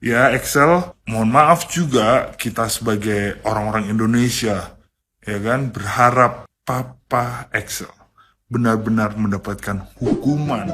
Ya, Excel, mohon maaf juga kita sebagai orang-orang Indonesia, ya kan, berharap Papa Excel benar-benar mendapatkan hukuman.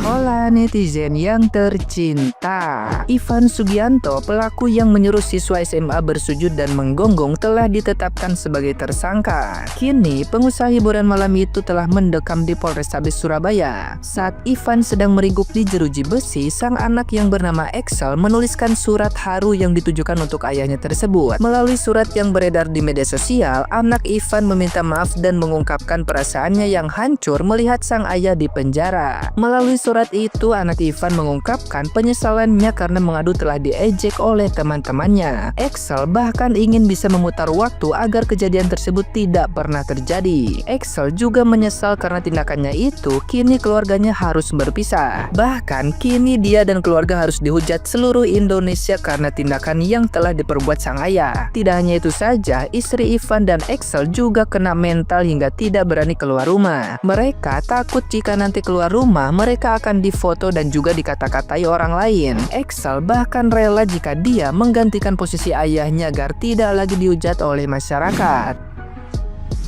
Hola netizen yang tercinta, Ivan Sugianto, pelaku yang menyuruh siswa SMA bersujud dan menggonggong, telah ditetapkan sebagai tersangka. Kini, pengusaha hiburan malam itu telah mendekam di Polrestabes Surabaya. Saat Ivan sedang meringkuk di jeruji besi, sang anak yang bernama Excel menuliskan surat haru yang ditujukan untuk ayahnya tersebut. Melalui surat yang beredar di media sosial, anak Ivan meminta maaf dan mengungkapkan perasaannya yang hancur melihat sang ayah di penjara. Melalui surat itu, anak Ivan mengungkapkan penyesalannya karena mengadu telah diejek oleh teman-temannya. Excel bahkan ingin bisa memutar waktu agar kejadian tersebut tidak pernah terjadi. Excel juga menyesal karena tindakannya itu kini keluarganya harus berpisah. Bahkan kini dia dan keluarga harus dihujat seluruh Indonesia karena tindakan yang telah diperbuat sang ayah. Tidak hanya itu saja, istri Ivan dan Excel juga kena mental hingga tidak berani keluar rumah. Mereka takut jika nanti keluar rumah mereka akan difoto dan juga dikata-katai orang lain. Excel bahkan rela jika dia menggantikan posisi ayahnya agar tidak lagi dihujat oleh masyarakat.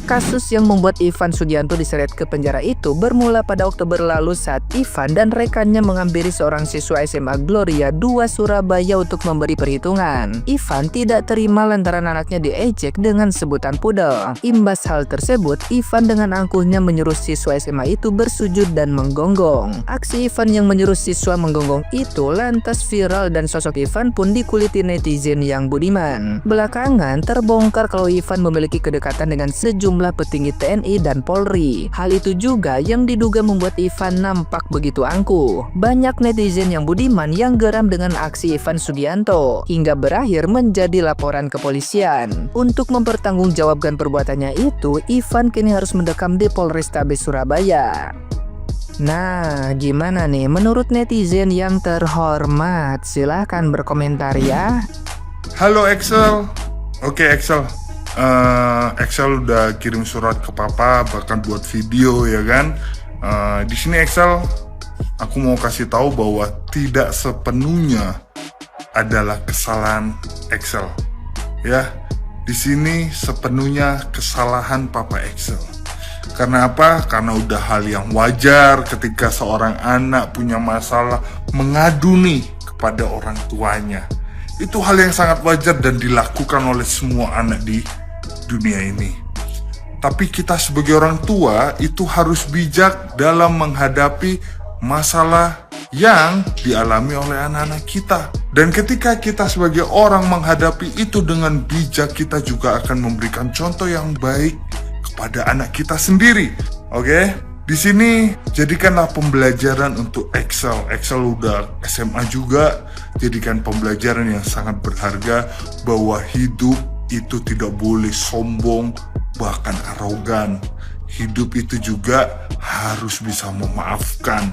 Kasus yang membuat Ivan Sugianto diseret ke penjara itu bermula pada Oktober lalu saat Ivan dan rekannya menghampiri seorang siswa SMA Gloria 2 Surabaya untuk memberi perhitungan. Ivan tidak terima lantaran anaknya diejek dengan sebutan pudel. Imbas hal tersebut, Ivan dengan angkuhnya menyuruh siswa SMA itu bersujud dan menggonggong. Aksi Ivan yang menyuruh siswa menggonggong itu lantas viral dan sosok Ivan pun dikuliti netizen yang budiman. Belakangan terbongkar kalau Ivan memiliki kedekatan dengan sejumlah petinggi TNI dan Polri. Hal itu juga yang diduga membuat Ivan nampak begitu angkuh. Banyak netizen yang budiman yang geram dengan aksi Ivan Sugianto hingga berakhir menjadi laporan kepolisian. Untuk mempertanggungjawabkan perbuatannya itu, Ivan kini harus mendekam di Polrestabes Surabaya. Nah, gimana nih menurut netizen yang terhormat? Silahkan berkomentar ya. Halo Excel. Oke Excel. Excel udah kirim surat ke Papa, bahkan buat video ya kan. Di sini Excel, aku mau kasih tahu bahwa tidak sepenuhnya adalah kesalahan Excel. Ya, di sini sepenuhnya kesalahan Papa Excel. Karena apa? Karena udah hal yang wajar ketika seorang anak punya masalah mengadu nih kepada orang tuanya. Itu hal yang sangat wajar dan dilakukan oleh semua anak di dunia ini. Tapi kita sebagai orang tua itu harus bijak dalam menghadapi masalah yang dialami oleh anak-anak kita. Dan ketika kita sebagai orang menghadapi itu dengan bijak, kita juga akan memberikan contoh yang baik kepada anak kita sendiri. Oke? Di sini jadikanlah pembelajaran untuk Excel. Excel udah SMA juga, jadikan pembelajaran yang sangat berharga bahwa hidup itu tidak boleh sombong, bahkan arogan. Hidup itu juga harus bisa memaafkan.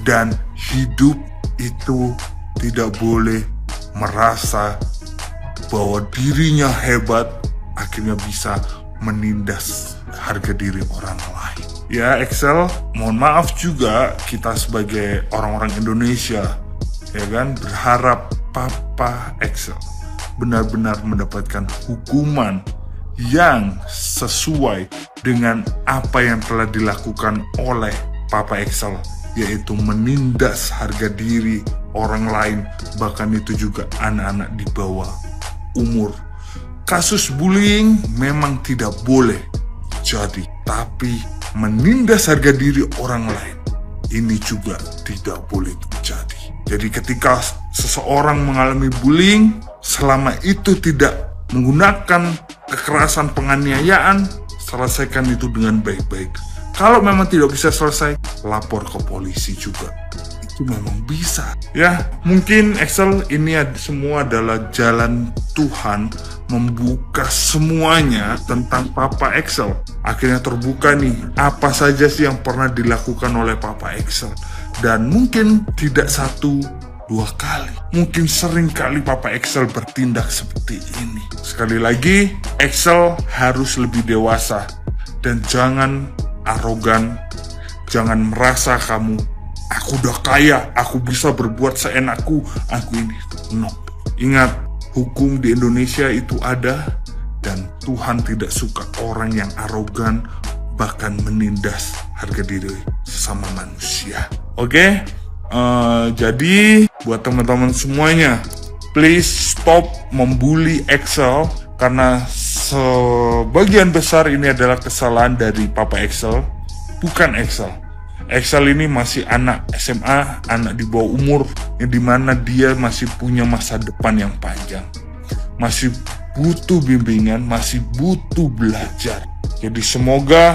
Dan hidup itu tidak boleh merasa bahwa dirinya hebat, akhirnya bisa menindas harga diri orang lain. Ya Excel, mohon maaf juga kita sebagai orang-orang Indonesia, ya kan, berharap Papa Excel benar-benar mendapatkan hukuman yang sesuai dengan apa yang telah dilakukan oleh Papa Excel, yaitu menindas harga diri orang lain, bahkan itu juga anak-anak di bawah umur. Kasus bullying memang tidak boleh jadi, tapi menindas harga diri orang lain ini juga tidak boleh terjadi. Jadi ketika seseorang mengalami bullying, selama itu tidak menggunakan kekerasan penganiayaan, selesaikan itu dengan baik-baik. Kalau memang tidak bisa selesai, lapor ke polisi juga. Itu memang bisa. Ya, mungkin Excel ini semua adalah jalan Tuhan membuka semuanya tentang Papa Excel. Akhirnya terbuka nih, apa saja sih yang pernah dilakukan oleh Papa Excel. Dan mungkin tidak 1, 2 kali. Mungkin sering kali Papa Excel bertindak seperti ini. Sekali lagi, Excel harus lebih dewasa. Dan jangan arogan, jangan merasa kamu aku udah kaya, aku bisa berbuat seenakku, aku ini. No. Ingat, hukum di Indonesia itu ada, dan Tuhan tidak suka orang yang arogan, bahkan menindas harga diri sesama manusia. Oke? Jadi buat teman-teman semuanya, please stop membuli Excel, karena sebagian besar ini adalah kesalahan dari Papa Excel, bukan Excel. Excel ini masih anak SMA, anak di bawah umur, yang dimana dia masih punya masa depan yang panjang, masih butuh bimbingan, masih butuh belajar. Jadi semoga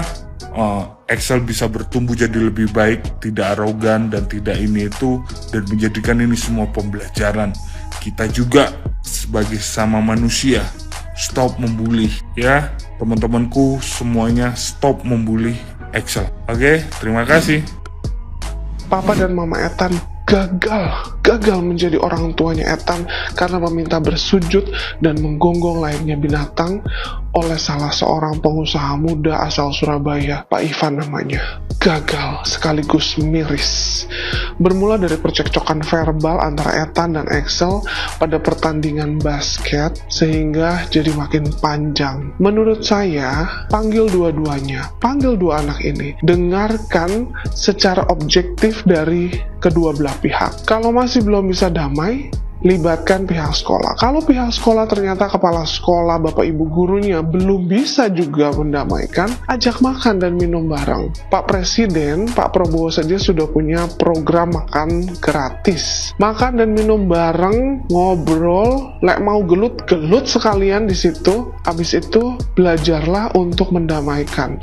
Excel bisa bertumbuh jadi lebih baik, tidak arogan dan tidak ini itu, dan menjadikan ini semua pembelajaran. Kita juga sebagai sama manusia, stop membuli ya. Teman-temanku semuanya, stop membuli Excel. Oke, terima kasih. Papa dan Mama Ethan gagal menjadi orang tuanya Ethan karena meminta bersujud dan menggonggong layaknya binatang oleh salah seorang pengusaha muda asal Surabaya, Pak Ivan namanya. Gagal sekaligus miris. Bermula dari percekcokan verbal antara Ethan dan Excel pada pertandingan basket, sehingga jadi makin panjang. Menurut saya, panggil dua-duanya, panggil dua anak ini, dengarkan secara objektif dari kedua belah pihak. Kalau masih belum bisa damai, libatkan pihak sekolah. Kalau pihak sekolah ternyata kepala sekolah, bapak ibu gurunya belum bisa juga mendamaikan, ajak makan dan minum bareng. Pak Presiden, Pak Prabowo saja sudah punya program makan gratis. Makan dan minum bareng, ngobrol, lek mau gelut sekalian di situ. Habis itu belajarlah untuk mendamaikan.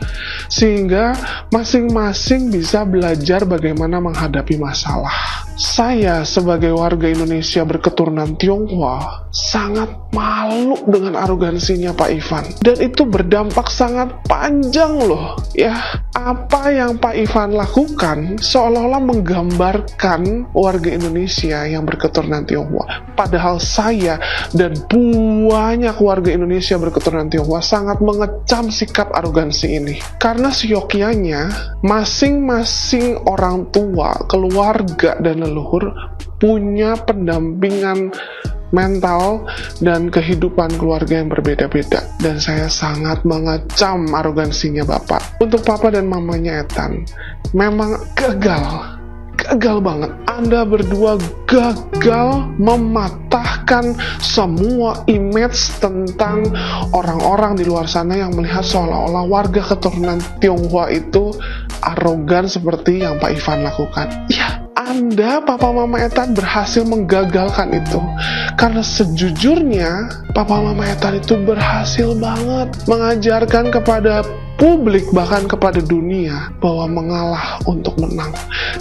Sehingga masing-masing bisa belajar bagaimana menghadapi masalah. Saya sebagai warga Indonesia berketurunan Tionghoa sangat malu dengan arogansinya Pak Ivan, dan itu berdampak sangat panjang loh ya. Apa yang Pak Ivan lakukan seolah-olah menggambarkan warga Indonesia yang berketurunan Tionghoa, padahal saya dan banyak warga Indonesia berketurunan Tionghoa sangat mengecam sikap arogansi ini, karena seyogyanya masing-masing orang tua, keluarga dan leluhur punya pendampingan mental dan kehidupan keluarga yang berbeda-beda, dan saya sangat mengecam arogansinya Bapak. Untuk Papa dan Mamanya Ethan, memang gagal banget. Anda berdua gagal mematahkan semua image tentang orang-orang di luar sana yang melihat seolah-olah warga keturunan Tionghoa itu arogan seperti yang Pak Ivan lakukan. Ya, Anda, Papa Mama Ethan berhasil menggagalkan itu. Karena sejujurnya, Papa Mama Ethan itu berhasil banget mengajarkan kepada publik, bahkan kepada dunia, bahwa mengalah untuk menang.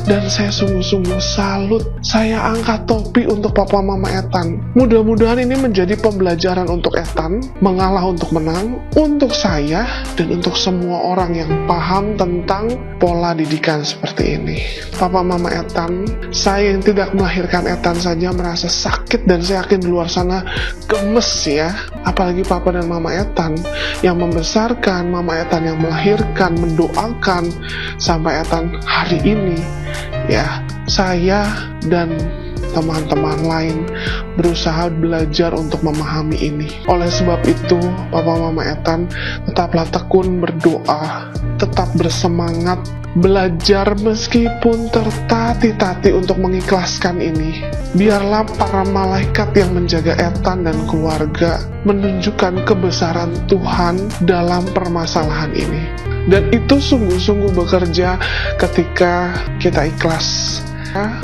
Dan saya sungguh-sungguh salut. Saya angkat topi untuk Papa Mama Ethan. Mudah-mudahan ini menjadi pembelajaran untuk Ethan, mengalah untuk menang, untuk saya, dan untuk semua orang yang paham tentang pola didikan seperti ini. Papa Mama Ethan, saya yang tidak melahirkan Ethan saja merasa sakit, dan saya yakin di luar sana gemes ya. Apalagi Papa dan Mama Ethan yang membesarkan, Mama Ethan yang melahirkan, mendoakan sampai Ethan hari ini. Ya, saya dan teman-teman lain berusaha belajar untuk memahami ini. Oleh sebab itu, Papa Mama Ethan, tetaplah tekun berdoa, tetap bersemangat, belajar meskipun tertatih-tatih untuk mengikhlaskan ini. Biarlah para malaikat yang menjaga Ethan dan keluarga menunjukkan kebesaran Tuhan dalam permasalahan ini. Dan itu sungguh-sungguh bekerja ketika kita ikhlas.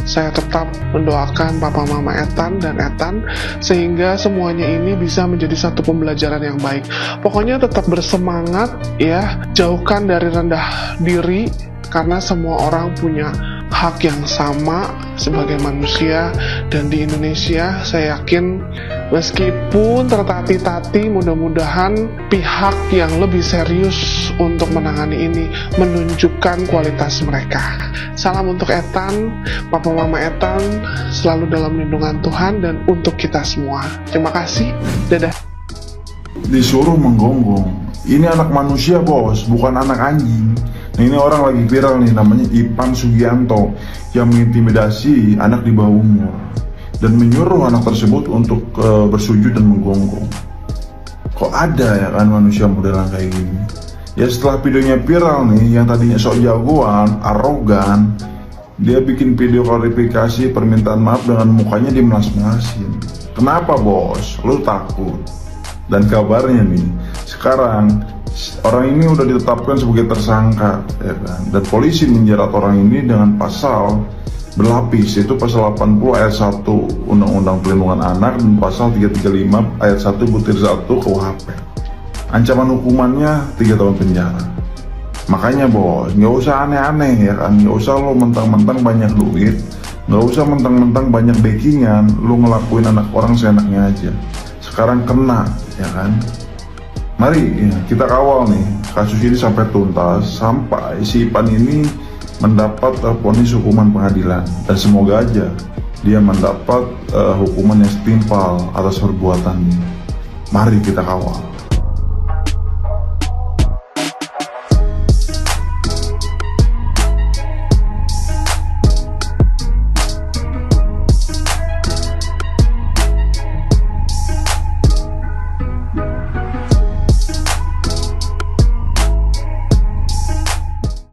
Saya tetap mendoakan Papa Mama Ethan dan Ethan sehingga semuanya ini bisa menjadi satu pembelajaran yang baik. Pokoknya tetap bersemangat ya, jauhkan dari rendah diri, karena semua orang punya hak yang sama sebagai manusia. Dan di Indonesia saya yakin meskipun tertatih-tatih, mudah-mudahan pihak yang lebih serius untuk menangani ini menunjukkan kualitas mereka. Salam untuk Ethan, Papa Mama Ethan, selalu dalam lindungan Tuhan dan untuk kita semua. Terima kasih, dadah. Disuruh menggonggong. Ini anak manusia bos, bukan anak anjing. Ini orang lagi viral nih, namanya Ivan Sugianto, yang mengintimidasi anak di bawah umur dan menyuruh anak tersebut untuk bersujud dan menggonggong. Kok ada ya kan manusia modelan kayak gini? Ya setelah videonya viral nih, yang tadinya sok jagoan, arogan, dia bikin video klarifikasi permintaan maaf dengan mukanya dimelas-melasin. Kenapa bos? Lu takut? Dan kabarnya nih, sekarang orang ini udah ditetapkan sebagai tersangka, ya kan? Dan polisi menjerat orang ini dengan pasal berlapis, itu pasal 80 ayat 1 Undang-Undang Perlindungan Anak dan pasal 335 ayat 1 butir 1 KUHP. Ancaman hukumannya 3 tahun penjara. Makanya bos, nggak usah aneh-aneh ya kan, nggak usah lo mentang-mentang banyak duit, nggak usah mentang-mentang banyak backingan, lo ngelakuin anak orang seenaknya aja. Sekarang kena, ya kan? Mari ya, kita kawal nih kasus ini sampai tuntas, sampai si Ivan ini mendapat vonis hukuman pengadilan, dan semoga aja dia mendapat hukuman yang setimpal atas perbuatannya. Mari kita kawal.